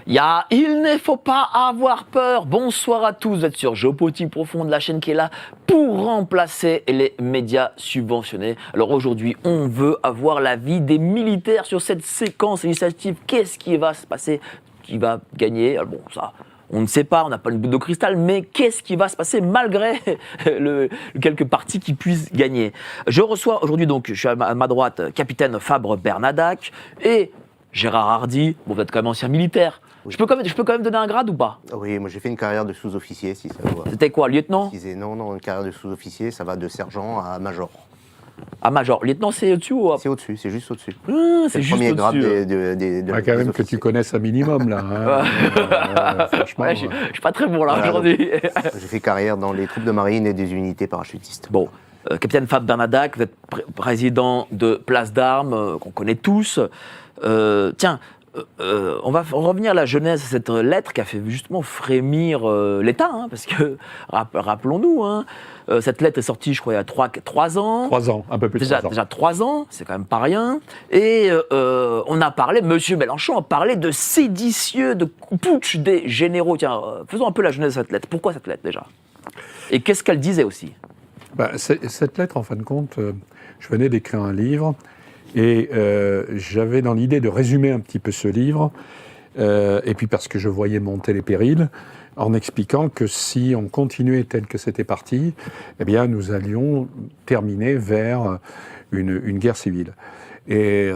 Il ne faut pas avoir peur. Bonsoir à tous, vous êtes sur Géopolitique Profonde, la chaîne qui est là pour remplacer les médias subventionnés. Alors aujourd'hui, on veut avoir l'avis des militaires sur cette séquence législative. Qu'est-ce qui va se passer? Qui va gagner? Alors bon, ça... On ne sait pas, on n'a pas une boule de cristal, mais qu'est-ce qui va se passer malgré quelques partis qui puissent gagner? Je reçois aujourd'hui, donc, je suis à ma droite, capitaine Fabre Bernadac et Gérard Hardy. Bon, vous êtes quand même ancien militaire. Oui. Je peux quand même donner un grade ou pas? Oui, moi j'ai fait une carrière de sous-officier, si ça vous va. C'était quoi, lieutenant? Non, une carrière de sous-officier, ça va de sergent à major. Ah, major. Lieutenant, c'est au-dessus ou... C'est au-dessus, c'est juste au-dessus. C'est le juste premier grade quand même que tu connaisses un minimum, là. Hein. Franchement, ouais, je suis pas très bon, là, aujourd'hui. J'ai fait carrière dans les troupes de marine et des unités parachutistes. Bon, capitaine Fabre Bernadac, vous êtes président de Place d'Armes, qu'on connaît tous. Tiens, on va revenir à la genèse de cette lettre qui a fait justement frémir l'État, hein, parce que, rappelons-nous, hein, cette lettre est sortie, je crois, il y a 3 ans. 3 ans, un peu plus de 3 ans. Déjà 3 ans, c'est quand même pas rien. Et on a parlé, M. Mélenchon a parlé de séditieux, de putsch des généraux. Tiens, faisons un peu la genèse de cette lettre. Pourquoi cette lettre, déjà? Et qu'est-ce qu'elle disait aussi? Cette lettre, en fin de compte, je venais d'écrire un livre. Et j'avais dans l'idée de résumer un petit peu ce livre, et puis parce que je voyais monter les périls, en expliquant que si on continuait tel que c'était parti, eh bien nous allions terminer vers une guerre civile. Et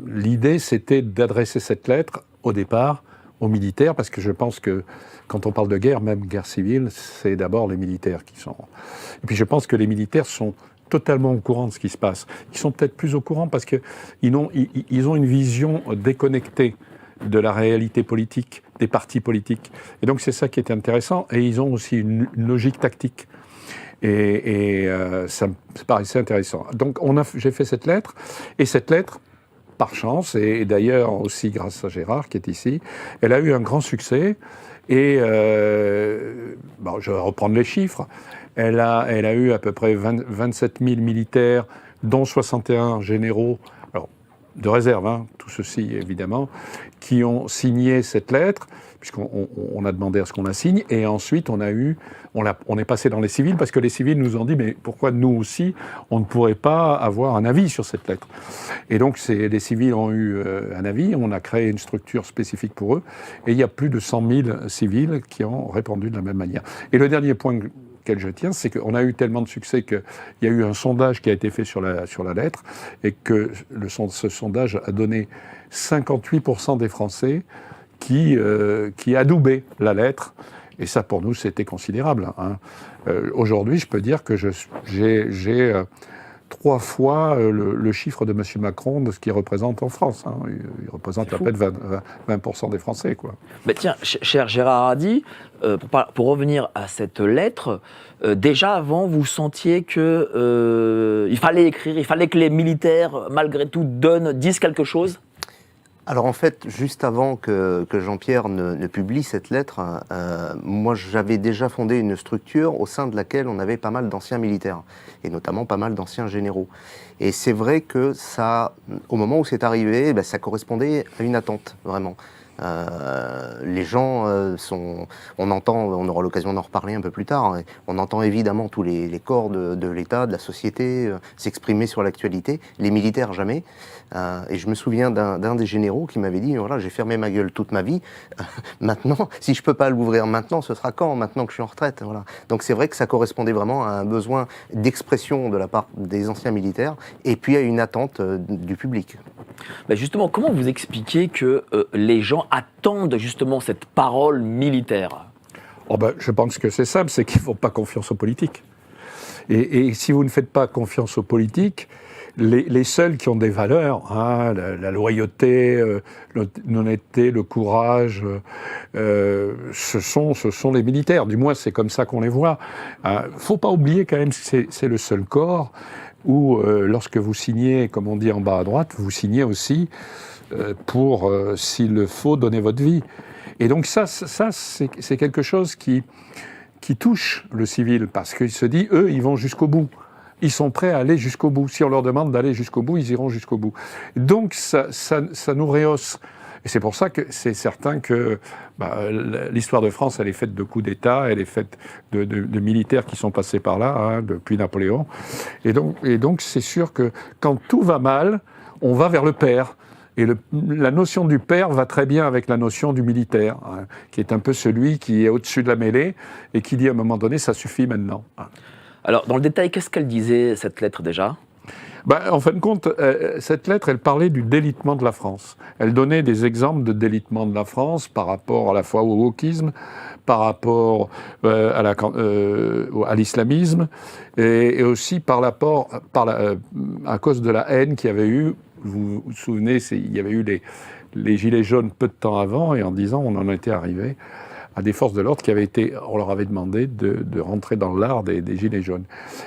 l'idée, c'était d'adresser cette lettre, au départ, aux militaires, parce que je pense que quand on parle de guerre, même guerre civile, c'est d'abord les militaires qui sont... Et puis je pense que les militaires sont totalement au courant de ce qui se passe. Ils sont peut-être plus au courant parce qu'ils ont une vision déconnectée de la réalité politique, des partis politiques. Et donc c'est ça qui est intéressant. Et ils ont aussi une logique tactique. Et ça me paraissait intéressant. Donc j'ai fait cette lettre. Et cette lettre, par chance, et d'ailleurs aussi grâce à Gérard qui est ici, elle a eu un grand succès. Et je vais reprendre les chiffres. Elle a eu à peu près 27 000 militaires, dont 61 généraux, alors de réserve, hein, tout ceci évidemment, qui ont signé cette lettre, puisqu'on a demandé à ce qu'on la signe, et ensuite on est passé dans les civils, parce que les civils nous ont dit, mais pourquoi nous aussi, on ne pourrait pas avoir un avis sur cette lettre? Et donc les civils ont eu un avis, on a créé une structure spécifique pour eux, et il y a plus de 100 000 civils qui ont répondu de la même manière. Et le dernier point auquel je tiens, c'est qu'on a eu tellement de succès qu'il y a eu un sondage qui a été fait sur la lettre, et que ce sondage a donné 58% des Français qui adoubaient la lettre, et ça pour nous c'était considérable. Hein. Aujourd'hui, je peux dire que j'ai 3 fois le chiffre de M. Macron de ce qu'il représente en France. Hein. Il représente à peine 20% des Français, quoi. Mais tiens, cher Gérard Hardy, pour revenir à cette lettre, déjà avant, vous sentiez que il fallait écrire, il fallait que les militaires, malgré tout, disent quelque chose? Alors en fait, juste avant que Jean-Pierre ne publie cette lettre, moi j'avais déjà fondé une structure au sein de laquelle on avait pas mal d'anciens militaires, et notamment pas mal d'anciens généraux. Et c'est vrai que ça, au moment où c'est arrivé, ça correspondait à une attente, vraiment. Les gens on aura l'occasion d'en reparler un peu plus tard, on entend évidemment tous les corps de l'État, de la société s'exprimer sur l'actualité, les militaires jamais. Et je me souviens d'un des généraux qui m'avait dit, voilà, j'ai fermé ma gueule toute ma vie, maintenant, si je peux pas l'ouvrir maintenant, ce sera quand? Maintenant que je suis en retraite, voilà. Donc c'est vrai que ça correspondait vraiment à un besoin d'expression de la part des anciens militaires, et puis à une attente du public. Ben justement, comment vous expliquez que les gens attendent justement cette parole militaire? Je pense que c'est simple, c'est qu'ils ne font pas confiance aux politiques. Et si vous ne faites pas confiance aux politiques, les seuls qui ont des valeurs, hein, la loyauté, l'honnêteté, le courage, ce sont les militaires. Du moins, c'est comme ça qu'on les voit. Faut pas oublier quand même que c'est le seul corps où, lorsque vous signez, comme on dit en bas à droite, vous signez aussi pour, s'il le faut, donner votre vie. Et donc ça c'est quelque chose qui touche le civil, parce qu'il se dit, eux, ils vont jusqu'au bout. Ils sont prêts à aller jusqu'au bout. Si on leur demande d'aller jusqu'au bout, ils iront jusqu'au bout. Donc ça nous rehausse. Et c'est pour ça que c'est certain que l'histoire de France, elle est faite de coups d'État, elle est faite de militaires qui sont passés par là, hein, depuis Napoléon. Et donc, c'est sûr que quand tout va mal, on va vers le père. Et la notion du père va très bien avec la notion du militaire, hein, qui est un peu celui qui est au-dessus de la mêlée et qui dit à un moment donné, ça suffit maintenant. Alors, dans le détail, qu'est-ce qu'elle disait, cette lettre, déjà ? En fin de compte, cette lettre, elle parlait du délitement de la France. Elle donnait des exemples de délitement de la France par rapport à la fois au wokisme, par rapport à l'islamisme, et aussi à cause de la haine qu'il y avait eu. Vous vous souvenez, il y avait eu les Gilets jaunes peu de temps avant, et en 10 ans, on en était arrivé à des forces de l'ordre on leur avait demandé de rentrer dans l'art des Gilets jaunes.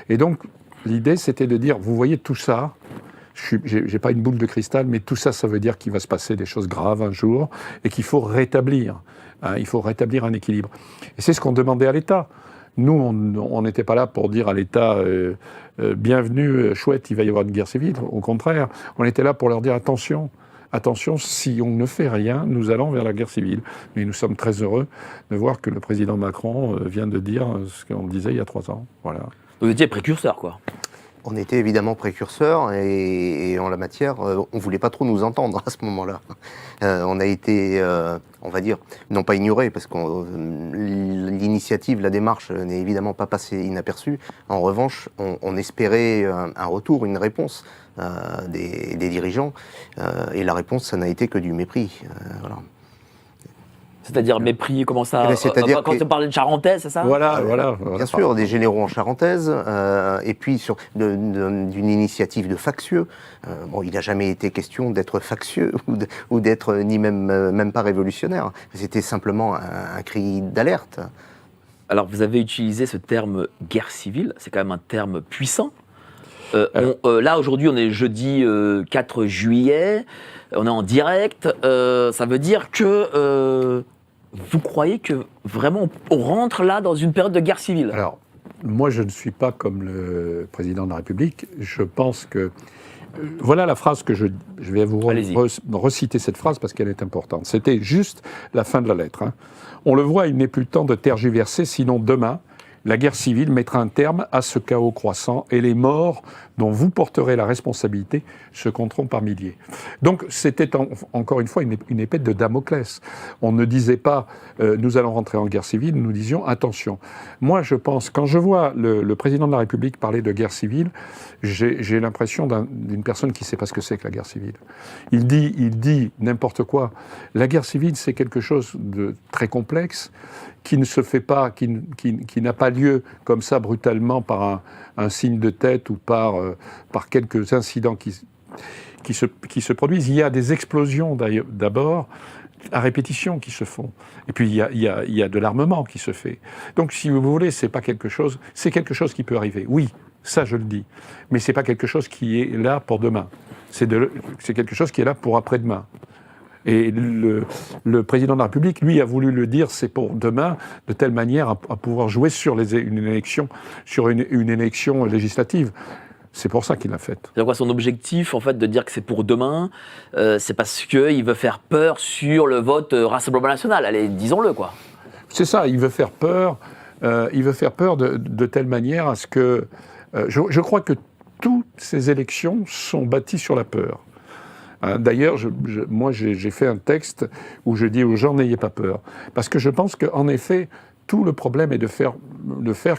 Et donc, l'idée, c'était de dire, vous voyez tout ça, j'ai pas une boule de cristal, mais tout ça, ça veut dire qu'il va se passer des choses graves un jour, et qu'il faut rétablir. Hein, il faut rétablir un équilibre. Et c'est ce qu'on demandait à l'État. Nous, on n'était pas là pour dire à l'État bienvenue, chouette, il va y avoir une guerre civile. Au contraire, on était là pour leur dire attention, si on ne fait rien, nous allons vers la guerre civile. Mais nous sommes très heureux de voir que le président Macron vient de dire ce qu'on disait il y a 3 ans. Voilà. Vous étiez précurseur, quoi. On était évidemment précurseurs et en la matière, on ne voulait pas trop nous entendre à ce moment-là. On a été, on va dire, non pas ignorés, parce que l'initiative, la démarche n'est évidemment pas passée inaperçue. En revanche, on espérait un retour, une réponse des dirigeants, et la réponse, ça n'a été que du mépris. Voilà. C'est-à-dire mépris, comment ça quand on parlait de charentaise, c'est ça ? Voilà. Bien sûr, des généraux en charentaise, et puis d'une initiative de factieux. Il n'a jamais été question d'être factieux ou d'être ni même pas révolutionnaire. C'était simplement un cri d'alerte. Alors, vous avez utilisé ce terme guerre civile, c'est quand même un terme puissant. Là, aujourd'hui, on est jeudi 4 juillet, on est en direct. Ça veut dire que vous croyez que vraiment on rentre là dans une période de guerre civile ? Alors, moi, je ne suis pas comme le président de la République. Je pense que... voilà la phrase que je vais vous reciter cette phrase parce qu'elle est importante. C'était juste la fin de la lettre. Hein. On le voit, il n'est plus le temps de tergiverser, sinon demain, la guerre civile mettra un terme à ce chaos croissant et les morts dont vous porterez la responsabilité se compteront par milliers. Donc c'était encore une fois une épée de Damoclès. On ne disait pas nous allons rentrer en guerre civile, nous disions attention. Moi je pense, quand je vois le président de la République parler de guerre civile, j'ai l'impression d'une personne qui ne sait pas ce que c'est que la guerre civile. Il dit n'importe quoi. La guerre civile c'est quelque chose de très complexe, qui ne se fait pas, qui n'a pas lieu comme ça brutalement par un signe de tête ou par quelques incidents qui se produisent. Il y a des explosions d'abord à répétition qui se font. Et puis il y a de l'armement qui se fait. Donc si vous voulez, c'est quelque chose qui peut arriver. Oui, ça je le dis. Mais c'est pas quelque chose qui est là pour demain. C'est quelque chose qui est là pour après-demain. Et le président de la République, lui, a voulu le dire, c'est pour demain, de telle manière à pouvoir jouer sur une élection législative. C'est pour ça qu'il l'a fait. C'est quoi son objectif, en fait, de dire que c'est pour demain ? C'est parce qu'il veut faire peur sur le vote Rassemblement National. Allez, disons-le, quoi. C'est ça, il veut faire peur. Il veut faire peur de telle manière à ce que... je crois que toutes ces élections sont bâties sur la peur. D'ailleurs, moi, j'ai fait un texte où je dis aux gens, n'ayez pas peur. Parce que je pense qu'en effet, tout le problème est de faire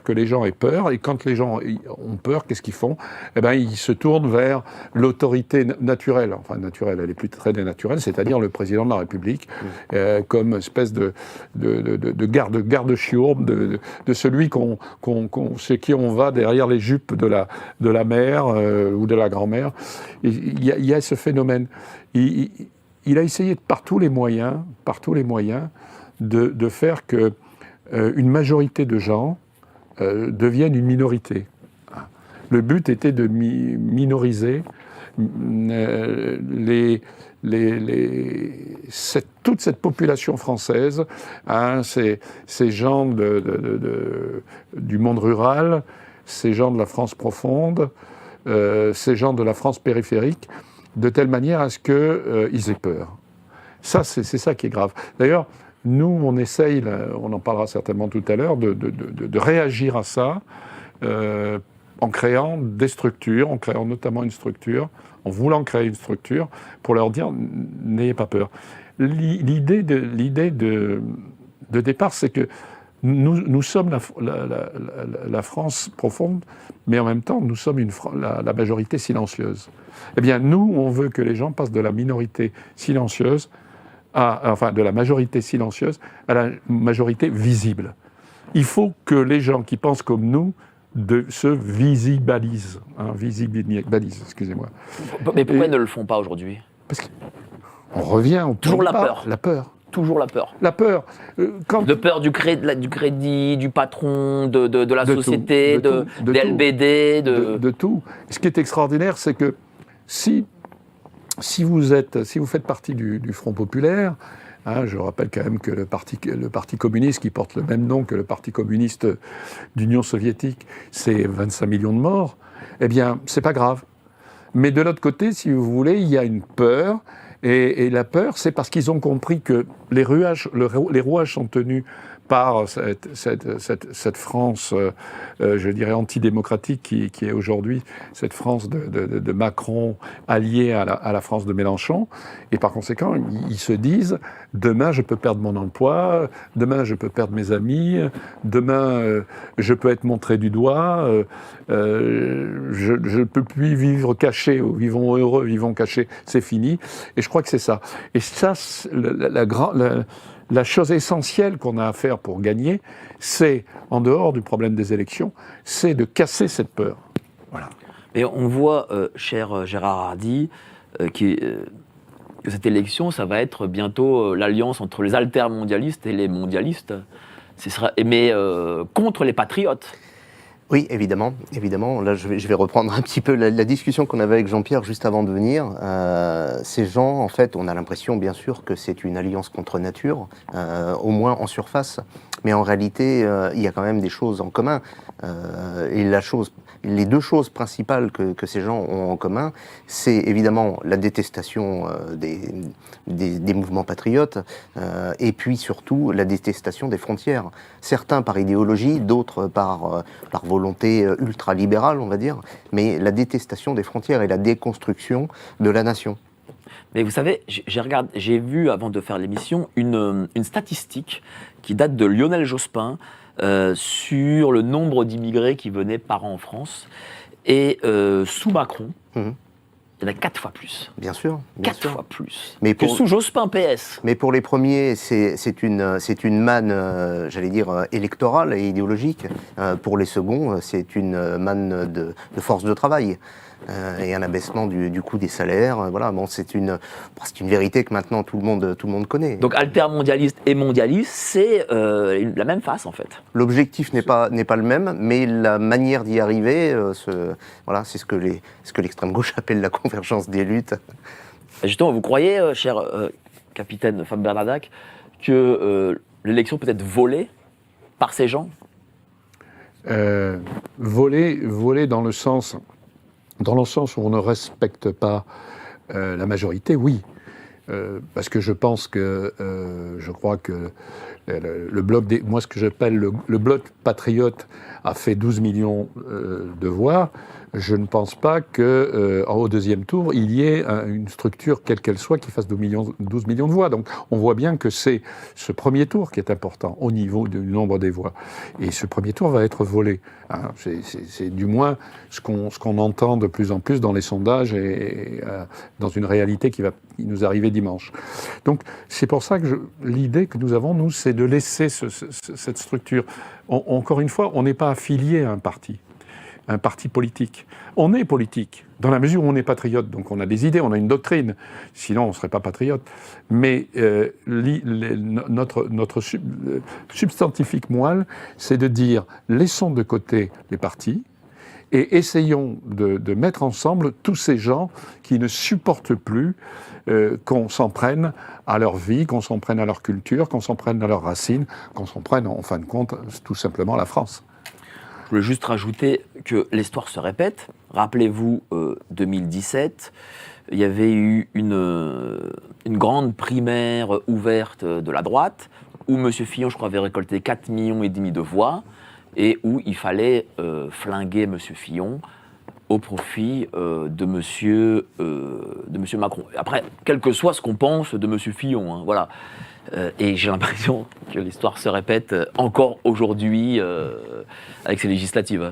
que les gens aient peur. Et quand les gens ont peur, qu'est-ce qu'ils font ? Eh bien, ils se tournent vers l'autorité naturelle. Enfin, naturelle, elle est plus très naturelle, c'est-à-dire le président de la République, comme espèce de garde-chiourme, de celui chez qui on va derrière les jupes de la mère ou de la grand-mère. Il y a ce phénomène. Il a essayé par tous les moyens de faire que une majorité de gens deviennent une minorité. Le but était de minoriser toute cette population française, ces gens du monde rural, ces gens de la France profonde, ces gens de la France périphérique, de telle manière à ce qu'ils aient peur. Ça, c'est ça qui est grave. D'ailleurs, nous, on essaye, on en parlera certainement tout à l'heure, de réagir à ça en créant des structures, en créant notamment une structure, en voulant créer une structure pour leur dire n'ayez pas peur. L'idée de départ, c'est que nous sommes la France profonde, mais en même temps, nous sommes la majorité silencieuse. Eh bien, nous, on veut que les gens passent de la minorité silencieuse de la majorité silencieuse à la majorité visible. Il faut que les gens qui pensent comme nous se visibilisent. Visibilisent, excusez-moi. Mais pourquoi ils ne le font pas aujourd'hui? Parce qu'on revient au toujours la peur. La peur. Toujours la peur. La peur. De peur du crédit, du patron, de la société, des LBD, de tout. Ce qui est extraordinaire, c'est que si vous faites partie du Front populaire, je rappelle quand même que le parti communiste, qui porte le même nom que le Parti communiste d'Union soviétique, c'est 25 millions de morts, eh bien, c'est pas grave. Mais de l'autre côté, si vous voulez, il y a une peur, et la peur, c'est parce qu'ils ont compris que les rouages sont tenus par cette France, je dirais, antidémocratique qui est aujourd'hui cette France de Macron alliée à la France de Mélenchon. Et par conséquent, ils se disent, demain je peux perdre mon emploi, demain je peux perdre mes amis, demain je peux être montré du doigt, je ne peux plus vivre caché, vivons heureux, vivons cachés, c'est fini. Et je crois que c'est ça. Et ça, la chose essentielle qu'on a à faire pour gagner, c'est, en dehors du problème des élections, c'est de casser cette peur. Voilà. Et on voit, cher Gérard Hardy, que cette élection, ça va être bientôt l'alliance entre les altermondialistes et les mondialistes. Mais contre les patriotes. Oui, évidemment. Là, je vais reprendre un petit peu la discussion qu'on avait avec Jean-Pierre juste avant de venir. Ces gens, en fait, on a l'impression, bien sûr, que c'est une alliance contre nature, au moins en surface. Mais en réalité, il y a quand même des choses en commun. Les deux choses principales que ces gens ont en commun, c'est évidemment la détestation des mouvements patriotes, et puis surtout la détestation des frontières. Certains par idéologie, d'autres par volonté ultralibérale, on va dire, mais la détestation des frontières et la déconstruction de la nation. Mais vous savez, j'ai vu, avant de faire l'émission, une statistique qui date de Lionel Jospin sur le nombre d'immigrés qui venaient par an en France. Et sous Macron, il y en a 4 fois plus. Bien sûr. 4 fois plus. Mais que sous Jospin PS. Mais pour les premiers, c'est une manne, j'allais dire, électorale et idéologique. Pour les seconds, c'est une manne de force de travail. Et un abaissement du coût des salaires. Voilà, bon, c'est une vérité que maintenant tout le monde connaît. Donc altermondialiste et mondialiste, c'est la même face en fait. L'objectif n'est pas le même, mais la manière d'y arriver, c'est ce que l'extrême gauche appelle la convergence des luttes. Et justement, vous croyez, cher capitaine Fab Bernadac, que l'élection peut être volée par ces gens? Volée dans le sens où on ne respecte pas la majorité, oui. Parce que je pense que, je crois que le bloc moi ce que j'appelle le bloc patriote a fait 12 millions de voix. Je ne pense pas qu'au deuxième tour, il y ait une structure, quelle qu'elle soit, qui fasse 12 millions de voix. Donc on voit bien que c'est ce premier tour qui est important au niveau du nombre des voix. Et ce premier tour va être volé. Hein. C'est du moins ce qu'on entend de plus en plus dans les sondages et dans une réalité qui va nous arriver dimanche. Donc c'est pour ça que l'idée que nous avons, nous, c'est de laisser cette structure. Encore une fois, on n'est pas affilié à un parti politique. On est politique, dans la mesure où on est patriote, donc on a des idées, on a une doctrine, sinon on ne serait pas patriote. Mais notre substantifique moelle, c'est de dire, laissons de côté les partis, et essayons de mettre ensemble tous ces gens qui ne supportent plus qu'on s'en prenne à leur vie, qu'on s'en prenne à leur culture, qu'on s'en prenne à leurs racines, qu'on s'en prenne, en fin de compte, tout simplement à la France. Je voulais juste rajouter que l'histoire se répète. Rappelez-vous 2017, il y avait eu une grande primaire ouverte de la droite, où M. Fillon, je crois, avait récolté 4,5 millions de voix, et où il fallait flinguer M. Fillon au profit de monsieur Macron. Après, quel que soit ce qu'on pense de M. Fillon, hein, voilà. Et j'ai l'impression que l'histoire se répète encore aujourd'hui avec ces législatives.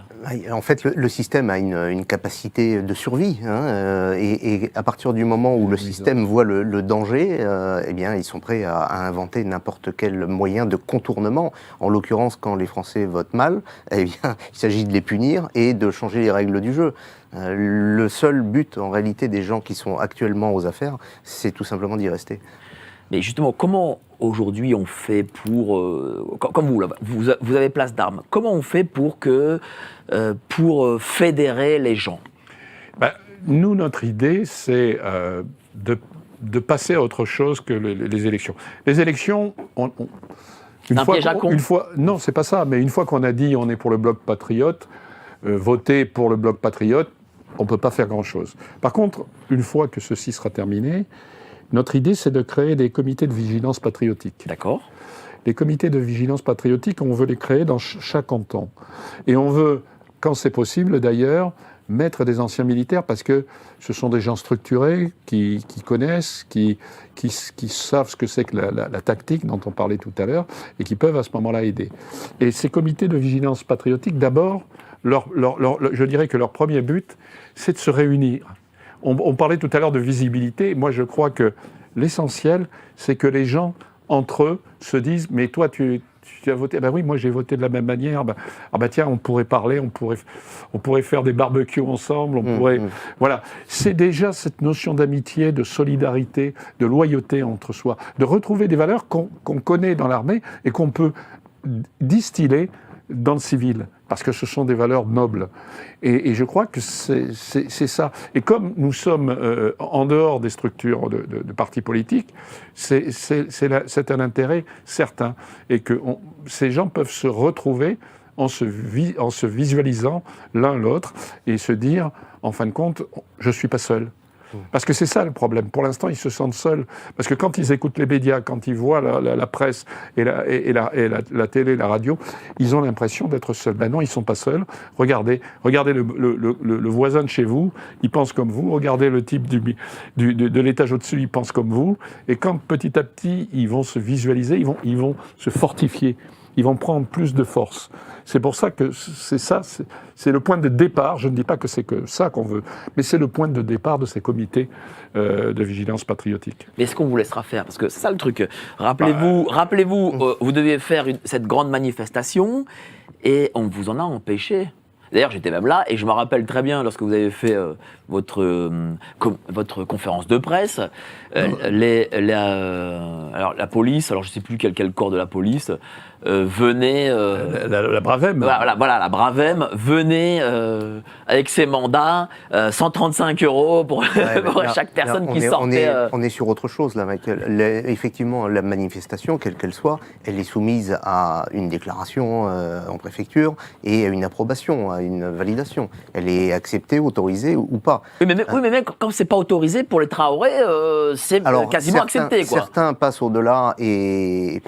En fait, le système a une capacité de survie, hein, et à partir du moment où le système voit le danger, eh bien, ils sont prêts à inventer n'importe quel moyen de contournement. En l'occurrence, quand les Français votent mal, eh bien, il s'agit de les punir et de changer les règles du jeu. Le seul but, en réalité, des gens qui sont actuellement aux affaires, c'est tout simplement d'y rester. Mais justement, comment aujourd'hui on fait pour, comme vous, là, vous avez place d'armes, comment on fait pour fédérer les gens? Nous, notre idée, c'est de passer à autre chose que les élections. Les élections, non, c'est pas ça, mais une fois qu'on a dit on est pour le bloc patriote, voter pour le bloc patriote, on ne peut pas faire grand-chose. Par contre, une fois que ceci sera terminé, notre idée, c'est de créer des comités de vigilance patriotique. D'accord. Les comités de vigilance patriotique, on veut les créer dans chaque canton. Et on veut, quand c'est possible d'ailleurs, mettre des anciens militaires parce que ce sont des gens structurés, qui connaissent, qui savent ce que c'est que la tactique dont on parlait tout à l'heure et qui peuvent à ce moment-là aider. Et ces comités de vigilance patriotique, d'abord, je dirais que leur premier but, c'est de se réunir. On parlait tout à l'heure de visibilité. Moi, je crois que l'essentiel, c'est que les gens, entre eux, se disent « Mais toi, tu as voté ?» Ben oui, moi, j'ai voté de la même manière. Tiens, on pourrait parler, on pourrait faire des barbecues ensemble, Voilà. C'est déjà cette notion d'amitié, de solidarité, de loyauté entre soi, de retrouver des valeurs qu'on connaît dans l'armée et qu'on peut distiller dans le civil, parce que ce sont des valeurs nobles. Et je crois que c'est ça. Et comme nous sommes en dehors des structures de partis politiques, c'est un intérêt certain. Et que ces gens peuvent se retrouver en se visualisant l'un l'autre et se dire, en fin de compte, je ne suis pas seul. Parce que c'est ça le problème. Pour l'instant, ils se sentent seuls. Parce que quand ils écoutent les médias, quand ils voient la presse et la télé, la radio, ils ont l'impression d'être seuls. Ben non, ils ne sont pas seuls. Regardez le voisin de chez vous, il pense comme vous. Regardez le type de l'étage au-dessus, il pense comme vous. Et quand petit à petit, ils vont se visualiser, ils vont se fortifier. Ils vont prendre plus de force. C'est pour ça que c'est le point de départ. Je ne dis pas que c'est que ça qu'on veut, mais c'est le point de départ de ces comités de vigilance patriotique. Mais est-ce qu'on vous laissera faire? Parce que c'est ça le truc. Rappelez-vous, vous deviez faire cette grande manifestation et on vous en a empêché. D'ailleurs, j'étais même là et je me rappelle très bien lorsque vous avez fait votre conférence de presse. Alors la police, alors je ne sais plus quel corps de la police, venait... la Bravem. Voilà, la Bravem venait avec ses mandats, 135 € pour chaque personne qui sortait. On est sur autre chose là, Michael. Effectivement, la manifestation, quelle qu'elle soit, elle est soumise à une déclaration en préfecture et à une approbation, à une validation. Elle est acceptée, autorisée ou pas. Oui, mais même quand c'est pas autorisé pour les Traoré, c'est quasiment accepté, quoi. Certains passent au-delà et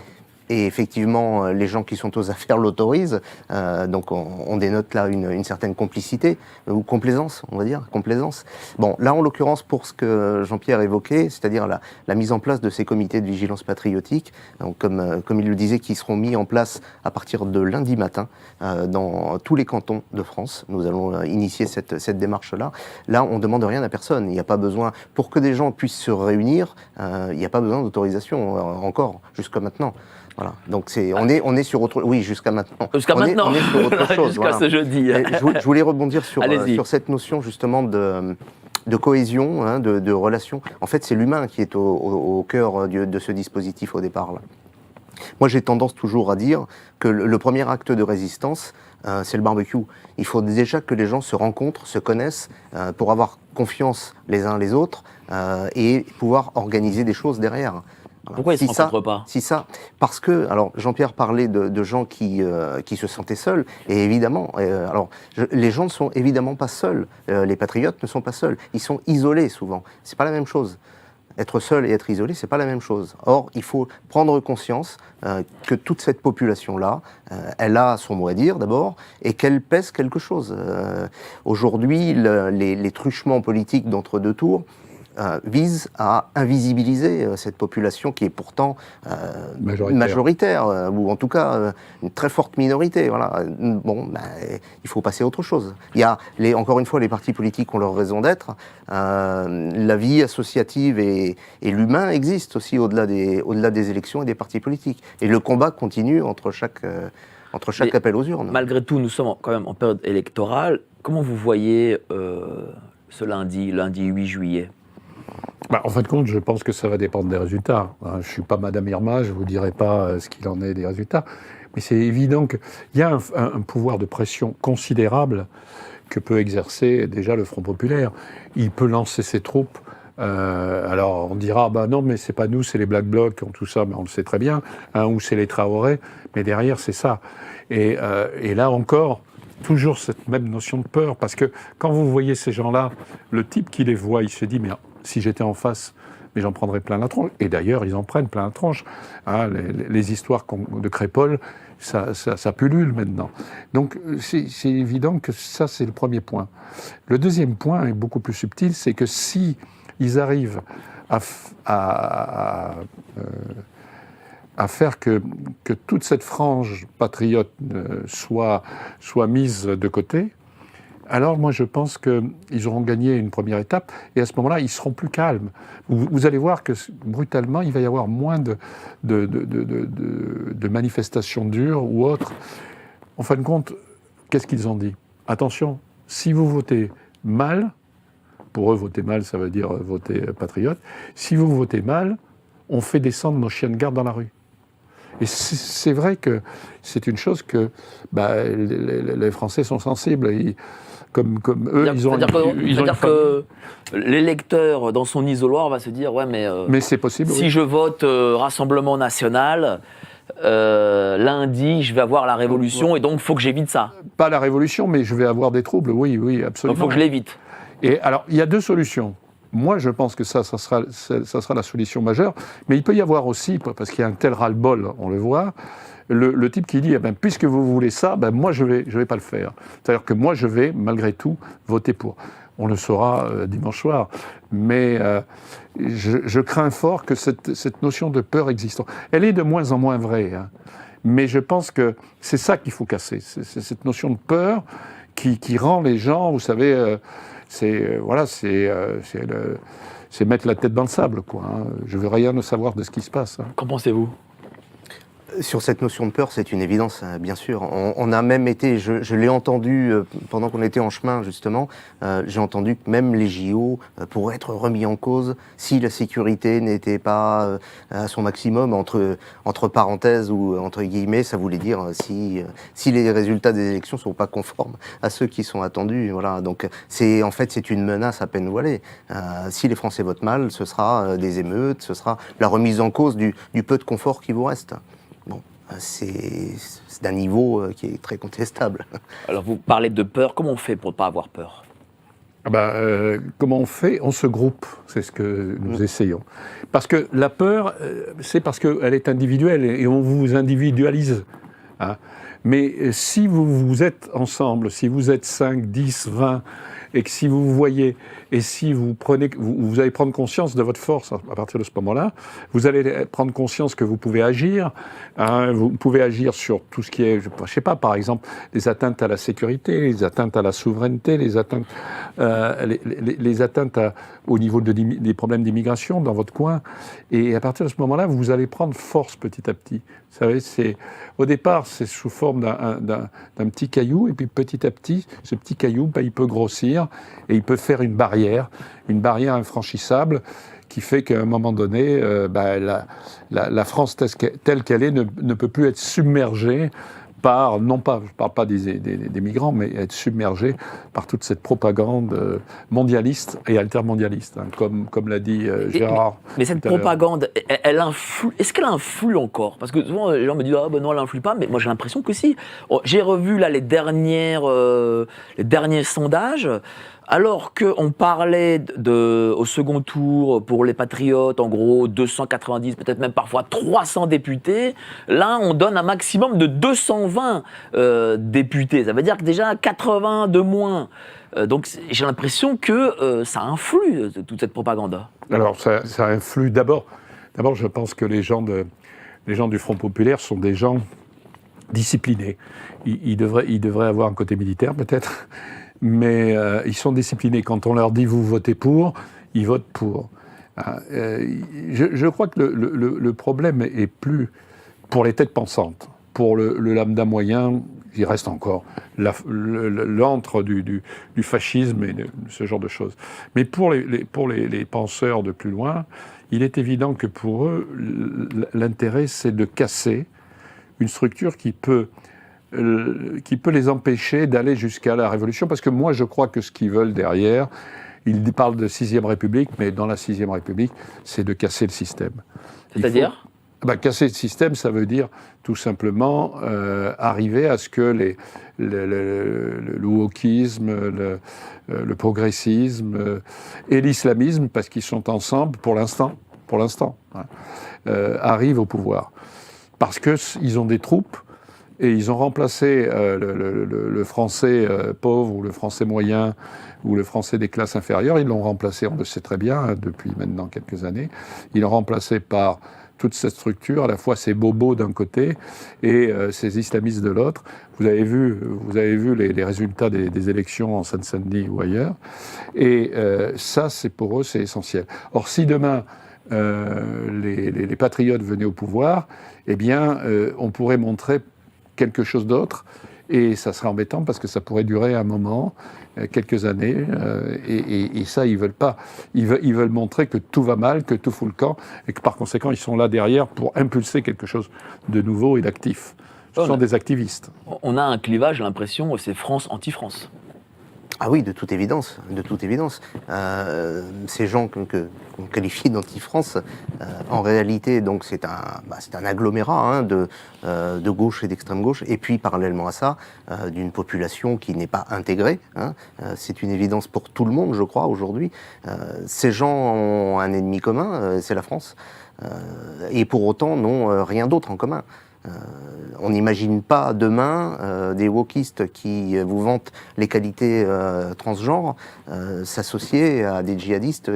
effectivement, les gens qui sont aux affaires l'autorisent. Donc, on dénote là une certaine complicité, ou complaisance, on va dire, complaisance. Bon, là, en l'occurrence, pour ce que Jean-Pierre évoquait, c'est-à-dire la mise en place de ces comités de vigilance patriotique, donc comme il le disait, qui seront mis en place à partir de lundi matin dans tous les cantons de France. Nous allons initier cette démarche-là. Là, on ne demande rien à personne. Il n'y a pas besoin, pour que des gens puissent se réunir, il n'y a pas besoin d'autorisation encore, jusqu'à maintenant. Voilà. Donc on est sur autre... Oui, jusqu'à maintenant. Jusqu'à maintenant. On est sur autre chose. Jusqu'à ce jeudi. Je voulais rebondir sur cette notion justement de cohésion, hein, de relation. En fait, c'est l'humain qui est au cœur de ce dispositif au départ. Là. Moi, j'ai tendance toujours à dire que le premier acte de résistance, c'est le barbecue. Il faut déjà que les gens se rencontrent, se connaissent, pour avoir confiance les uns les autres et pouvoir organiser des choses derrière. Voilà. Pourquoi ils ne se rencontrent pas? Parce que, alors Jean-Pierre parlait de gens qui se sentaient seuls, et évidemment, les gens ne sont évidemment pas seuls, les patriotes ne sont pas seuls, ils sont isolés souvent, c'est pas la même chose. Être seul et être isolé, c'est pas la même chose. Or, il faut prendre conscience que toute cette population-là, elle a son mot à dire d'abord, et qu'elle pèse quelque chose. Aujourd'hui, les truchements politiques d'entre-deux tours vise à invisibiliser cette population qui est pourtant majoritaire ou en tout cas une très forte minorité. Voilà. Bon, il faut passer à autre chose. Il y a, encore une fois, les partis politiques ont leur raison d'être. La vie associative et l'humain existent aussi au-delà des élections et des partis politiques. Et le combat continue entre chaque appel aux urnes. Malgré tout, nous sommes quand même en période électorale. Comment vous voyez ce lundi 8 juillet ? En fin de compte, je pense que ça va dépendre des résultats. Je ne suis pas Madame Irma, je ne vous dirai pas ce qu'il en est des résultats. Mais c'est évident qu'il y a un pouvoir de pression considérable que peut exercer déjà le Front populaire. Il peut lancer ses troupes. Alors on dira, non, mais c'est pas nous, c'est les Black Blocs qui ont tout ça, mais on le sait très bien, ou c'est les Traoré, mais derrière c'est ça. Et là encore, toujours cette même notion de peur, parce que quand vous voyez ces gens-là, le type qui les voit, il se dit, mais si j'étais en face, mais j'en prendrais plein la tronche. Et d'ailleurs, ils en prennent plein la tronche. Les histoires de Crépol, ça pullule maintenant. Donc c'est évident que ça, c'est le premier point. Le deuxième point est beaucoup plus subtil, c'est que si ils arrivent à faire que toute cette frange patriote soit mise de côté, alors moi je pense qu'ils auront gagné une première étape et à ce moment-là ils seront plus calmes. Vous allez voir que brutalement il va y avoir moins de manifestations dures ou autres. En fin de compte, qu'est-ce qu'ils ont dit ? Attention, si vous votez mal, pour eux voter mal ça veut dire voter patriote, si vous votez mal, on fait descendre nos chiens de garde dans la rue. Et c'est vrai que c'est une chose que les Français sont sensibles. Comme eux, C'est-à-dire que l'électeur, dans son isoloir, va se dire « mais c'est possible, si je vote Rassemblement National, lundi, je vais avoir la révolution et donc il faut que j'évite ça. » Pas la révolution, mais je vais avoir des troubles, oui, absolument. Donc il faut que je l'évite. Et alors, il y a deux solutions. Moi, je pense que ça sera la solution majeure. Mais il peut y avoir aussi, parce qu'il y a un tel ras-le-bol, on le voit, le type qui dit puisque vous voulez ça, moi, je vais pas le faire. C'est-à-dire que moi, je vais, malgré tout, voter pour. On le saura dimanche soir. Mais je crains fort que cette notion de peur existe. Elle est de moins en moins vraie. Mais je pense que c'est ça qu'il faut casser. C'est cette notion de peur qui rend les gens, vous savez... c'est mettre la tête dans le sable, quoi. Je veux rien savoir de ce qui se passe. Qu'en pensez-vous ? Sur cette notion de peur, c'est une évidence, bien sûr. On a même été, je l'ai entendu pendant qu'on était en chemin, justement, j'ai entendu que même les JO pourraient être remis en cause si la sécurité n'était pas à son maximum, entre parenthèses ou entre guillemets, ça voulait dire si les résultats des élections ne sont pas conformes à ceux qui sont attendus. Voilà. Donc c'est une menace à peine voilée. Si les Français votent mal, ce sera des émeutes, ce sera la remise en cause du peu de confort qui vous reste. Bon, c'est d'un niveau qui est très contestable. Alors vous parlez de peur, comment on fait pour ne pas avoir peur ? Comment on fait ? On se groupe, c'est ce que nous essayons. Parce que la peur, c'est parce qu'elle est individuelle et on vous individualise. Mais si vous êtes ensemble, si vous êtes 5, 10, 20, et que si vous voyez, et si vous allez prendre conscience de votre force à partir de ce moment-là, vous allez prendre conscience que vous pouvez agir, vous pouvez agir sur tout ce qui est, je sais pas, par exemple, les atteintes à la sécurité, les atteintes à la souveraineté, les atteintes au niveau des problèmes d'immigration dans votre coin, et à partir de ce moment-là, vous allez prendre force petit à petit. Vous savez, au départ, c'est sous forme d'un petit caillou, et puis petit à petit, ce petit caillou, il peut grossir, et il peut faire une barrière infranchissable, qui fait qu'à un moment donné, la France telle qu'elle est ne peut plus être submergée non pas, je ne parle pas des migrants, mais être submergés par toute cette propagande mondialiste et altermondialiste, hein, comme l'a dit Gérard. Mais cette propagande, elle influe, est-ce qu'elle influe encore? Parce que souvent, les gens me disent « Ah ben non, elle influe pas », mais moi j'ai l'impression que si. J'ai revu là les derniers sondages. Alors qu'on parlait au second tour pour les Patriotes, en gros 290, peut-être même parfois 300 députés, là on donne un maximum de 220 députés. Ça veut dire que déjà 80 de moins. Donc j'ai l'impression que ça influe, toute cette propagande. Alors ça influe d'abord. D'abord, je pense que les gens du Front populaire sont des gens disciplinés. Ils devraient avoir un côté militaire peut-être. Mais ils sont disciplinés. Quand on leur dit « vous votez pour », ils votent pour. Je crois que le problème est plus pour les têtes pensantes. Pour le lambda moyen, il reste encore l'antre du fascisme et de ce genre de choses. Mais pour les penseurs de plus loin, il est évident que pour eux, l'intérêt, c'est de casser une structure qui peut les empêcher d'aller jusqu'à la révolution. Parce que moi, je crois que ce qu'ils veulent derrière, ils parlent de 6e République, mais dans la 6e République, c'est de casser le système. C'est-à-dire ? Casser le système, ça veut dire tout simplement arriver à ce que le wokisme, le progressisme et l'islamisme, parce qu'ils sont ensemble pour l'instant, arrivent au pouvoir. Parce qu'ils ont des troupes. Et ils ont remplacé le français pauvre ou le français moyen ou le français des classes inférieures. Ils l'ont remplacé, on le sait très bien, depuis maintenant quelques années. Ils l'ont remplacé par toute cette structure, à la fois ces bobos d'un côté et ces islamistes de l'autre. Vous avez vu les résultats des élections en Seine-Saint-Denis ou ailleurs. Et ça, pour eux, c'est essentiel. Or, si demain, les patriotes venaient au pouvoir, eh bien, on pourrait montrer quelque chose d'autre, et ça serait embêtant parce que ça pourrait durer un moment, quelques années, et ça, ils veulent pas. Ils veulent montrer que tout va mal, que tout fout le camp, et que par conséquent, ils sont là derrière pour impulser quelque chose de nouveau et d'actif. Ce sont des activistes. On a un clivage, j'ai l'impression, c'est France anti-France. Ah oui, de toute évidence, de toute évidence. Ces gens qu'on qualifie d'anti-France, en réalité, donc c'est un agglomérat de gauche et d'extrême gauche, et puis parallèlement à ça, d'une population qui n'est pas intégrée. C'est une évidence pour tout le monde, je crois, aujourd'hui. Ces gens ont un ennemi commun, c'est la France, et pour autant n'ont rien d'autre en commun. On n'imagine pas demain des wokistes qui vous vantent les qualités transgenres s'associer à des djihadistes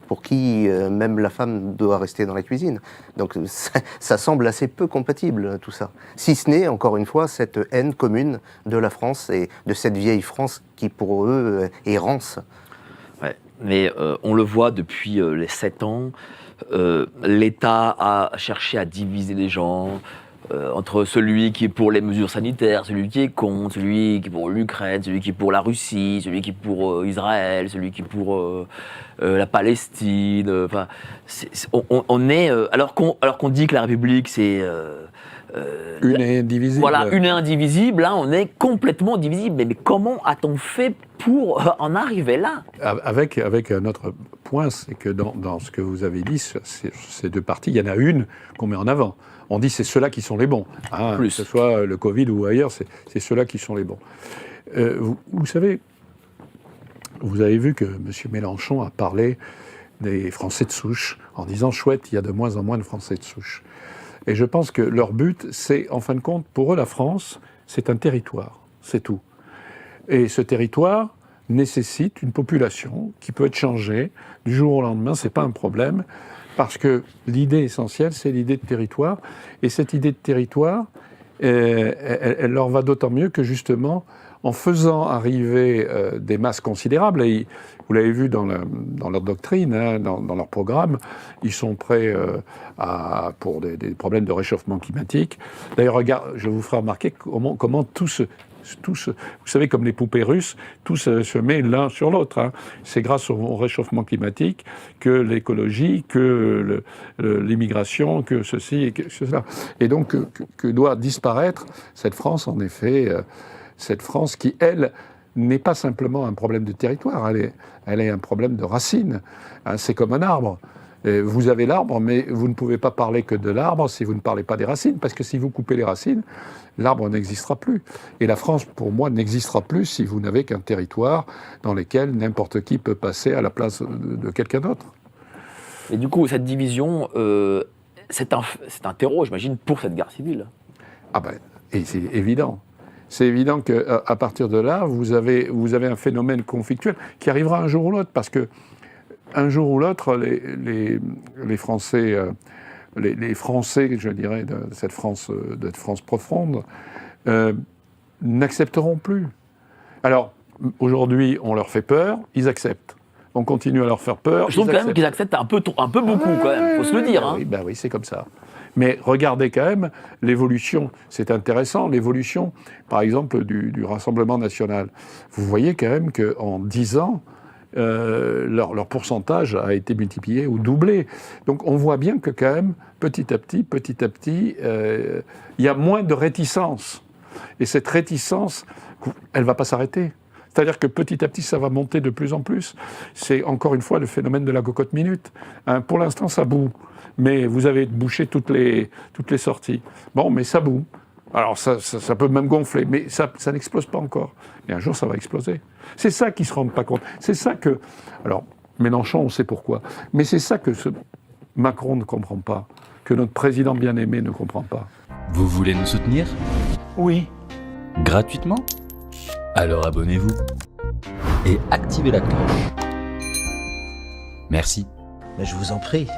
pour qui même la femme doit rester dans la cuisine. Donc ça semble assez peu compatible, tout ça. Si ce n'est, encore une fois, cette haine commune de la France et de cette vieille France qui, pour eux, est rance. Ouais, mais on le voit depuis les 7 ans, l'État a cherché à diviser les gens, entre celui qui est pour les mesures sanitaires, celui qui est contre, celui qui est pour l'Ukraine, celui qui est pour la Russie, celui qui est pour Israël, celui qui est pour la Palestine. Enfin, on est alors qu'on dit que la République c'est une et indivisible. Voilà, une et indivisible. Là, on est complètement divisible. Mais comment a-t-on fait pour en arriver là ? Avec un autre point, c'est que dans ce que vous avez dit, ces deux parties, il y en a une qu'on met en avant. On dit c'est ceux-là qui sont les bons. Que ce soit le Covid ou ailleurs, c'est ceux-là qui sont les bons. Vous savez, vous avez vu que M. Mélenchon a parlé des Français de souche en disant « chouette, il y a de moins en moins de Français de souche ». Et je pense que leur but, c'est, en fin de compte, pour eux, la France, c'est un territoire, c'est tout. Et ce territoire nécessite une population qui peut être changée du jour au lendemain, c'est pas un problème, parce que l'idée essentielle, c'est l'idée de territoire. Et cette idée de territoire, elle leur va d'autant mieux que, justement, en faisant arriver des masses considérables, et vous l'avez vu dans leur doctrine, dans leur programme, ils sont prêts pour des problèmes de réchauffement climatique. D'ailleurs, je vous ferai remarquer comment tout vous savez, comme les poupées russes, tout se met l'un sur l'autre. Hein. C'est grâce au réchauffement climatique que l'écologie, que l'immigration, que ceci et que cela. Et donc, que doit disparaître cette France, en effet, cette France qui, elle, n'est pas simplement un problème de territoire, elle est un problème de racines. Hein, c'est comme un arbre. Vous avez l'arbre, mais vous ne pouvez pas parler que de l'arbre si vous ne parlez pas des racines, parce que si vous coupez les racines, l'arbre n'existera plus. Et la France, pour moi, n'existera plus si vous n'avez qu'un territoire dans lequel n'importe qui peut passer à la place de quelqu'un d'autre. Et du coup, cette division, c'est un terreau, j'imagine, pour cette guerre civile. Ah ben, et c'est évident. C'est évident qu'à partir de là, vous avez un phénomène conflictuel qui arrivera un jour ou l'autre, parce que un jour ou l'autre, les Français, les Français, je dirais, de cette France profonde, n'accepteront plus. Alors, aujourd'hui, on leur fait peur, ils acceptent. On continue à leur faire peur. Je trouve quand même qu'ils acceptent un peu beaucoup, quand même, faut se le dire. Hein. Oui, c'est comme ça. Mais regardez quand même l'évolution, c'est intéressant, l'évolution, par exemple, du Rassemblement national. Vous voyez quand même qu'en 10 ans, leur pourcentage a été multiplié ou doublé. Donc on voit bien que quand même, petit à petit, il y a moins de réticence. Et cette réticence, elle ne va pas s'arrêter. C'est-à-dire que petit à petit, ça va monter de plus en plus. C'est encore une fois le phénomène de la cocotte minute. Hein, pour l'instant, ça bout. Mais vous avez bouché toutes les sorties. Bon, mais ça bout. Alors ça peut même gonfler, mais ça n'explose pas encore. Et un jour, ça va exploser. C'est ça qu'ils ne se rendent pas compte. C'est ça que... Alors, Mélenchon, on sait pourquoi. Mais c'est ça que Macron ne comprend pas, que notre président bien-aimé ne comprend pas. Vous voulez nous soutenir ? Oui. Gratuitement ? Alors abonnez-vous et activez la cloche. Merci. Mais je vous en prie.